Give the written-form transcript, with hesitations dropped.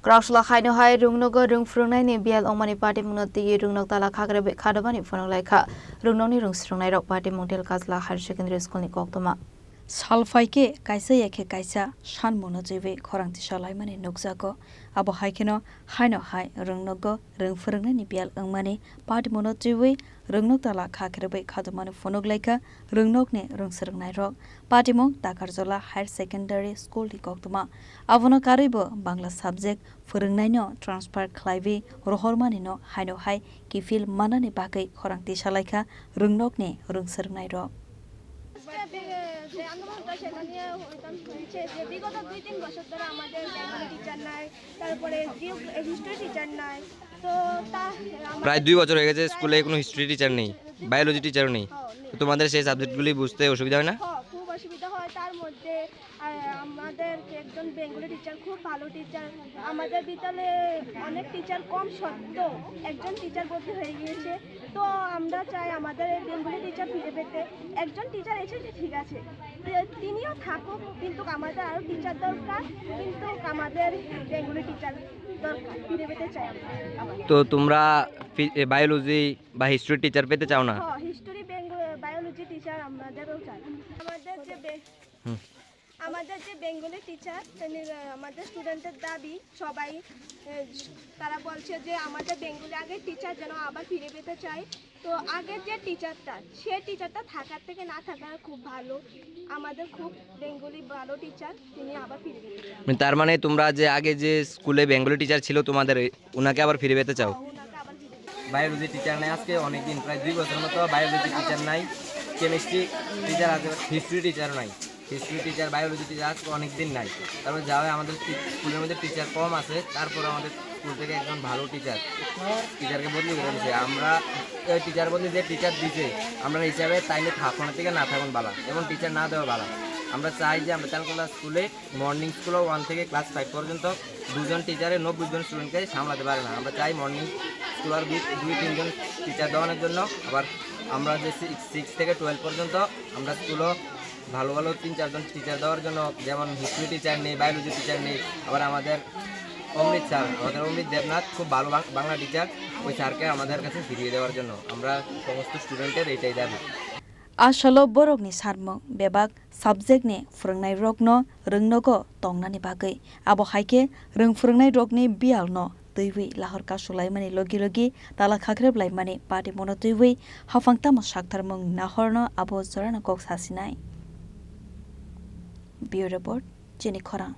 Kraksalo Haino Rwngnogo Rwngswrwngnairok Biyal Wngmani Patimungno Rwngnok Tala Khakerebwi Khadumani Phunuklaikha Rwngnokni Rwngswrwngnairok Patimung Talkajala Higher Secondary Schoolni Koktwma Salfaike kaisa yake kaisa sanmuno jewe Khorang tisalaimani nukjago abo haikeno Haino Rwngnogo Rwngswrwngnairni Biyal Wngmani Patimungno jewe Rwngnok Tala Khakerebwi Khadumani Phunuklaikha Rwngnokni Rwngswrwngnairok Patimung Talkajala Higher Secondary Schoolni Koktwma abono karibo Bangla subject Phwrwngnaino transfer khlaiwi rohormanino Haino kifil manani bagai Khorang tisalaikha Rwngnokni Rwngswrwngnairok প্রায় 2 বছর হয়ে গেছে স্কুলে কোনো history teacher নেই biology টিচারও নেই তোমাদের সেই সাবজেক্টগুলি বুঝতে অসুবিধা হয় না খুব অসুবিধা হয় তার মধ্যে আমাদের একজন বেঙ্গলি টিচার খুব ভালো টিচার আমাদের বিদ্যালয়ে অনেক টিচার কম সত্ত্বেও একজন টিচার ভর্তি হয়ে গিয়েছে তো আমরা চাই আমাদের বেঙ্গলি টিচার ফিরে পেতে একজন টিচার এসেছে ঠিক আছে তিনিও থাকুক কিন্তু আমাদের আরো টিচার দরকার কিন্তু আমাদের বেঙ্গলি টিচার দরকার ফিরে পেতে চাই তো তোমরা বায়োলজি বা হিস্ট্রি টিচার পেতে চাও না হিস্ট্রি বায়োলজি টিচার আমাদেরও চাই আমাদের যে বেঙ্গলি টিচার আমাদের স্টুডেন্টের দাবি সবাই তারা বলছে যে আমাদের বেঙ্গলি আগের টিচার যেন আবার ফিরে পেতে চাই তো আগের যে টিচারটা সে টিচারটা থাকার থেকে না থাকা খুব ভালো আমাদের খুব বেঙ্গলি ভালো টিচার তিনি আবার ফিরে পেতে চাই তার মানে তোমরা যে আগে যে স্কুলে বেঙ্গলি টিচার ছিল তোমাদের ওনাকে আবার ফিরে পেতে চাও বায়োলজি টিচার নাই আজকে অনেকদিন প্রায় 2 বছরের মতো বায়োলজি টিচার নাই কেমিস্ট্রি টিচার আছে হিস্ট্রি টিচার নাই হিস্ট্রি টিচার বায়োলজি টিচার অনেকদিন নাই তারপরে যা হয় আমাদের স্কুলের মধ্যে টিচার কম আছে তারপর আমাদের স্কুল থেকে একজন ভালো টিচারকে বদলি করে দিয়েছে আমরা ওই টিচার বদলি যে টিচার দিছে আমরা হিসাবে তাইলে থাকুন থেকে না থাকুন বালা এবং টিচার না দেওয়া বালা আমরা চাই যে আমরা তালকলা স্কুলে মর্নিং স্কুলও 1 থেকে ক্লাস 5 পর্যন্ত 2 জন টিচারে 90 জন স্টুডেন্টকে সামলাতে পারে না আমরা চাই মর্নিং স্কুল আর 2-3 জন টিচার দেওয়ানোর জন্য আবার আমরা যে 6 থেকে 12 পর্যন্ত আমরা স্কুলও ভালো ভালো 3-4 জন টিচার দেওয়ার জন্য যেমন হিস্ট্রি টিচার নেই বায়োলজি টিচার নেই আবার আমাদের অমৃত স্যার আমাদের অমৃত দেবনাথ খুব ভালো বাংলা টিচার ওই স্যারকে আমাদের কাছে ফিরিয়ে দেওয়ার জন্য আমরা সমস্ত স্টুডেন্টের এইটাই দাবি Asalo borokni sarmung bebak subjectni phwrwngnairokno rwngnogo tongnani bagai abo haike rwngphwrwngnai biyalno twiwi lahorka sulaimani logi Tala Khakerebwi Patimungno twiwi hafangtamo saktharmung nahorno abo Rwngnok sasinai Bureau Report Chini Khorang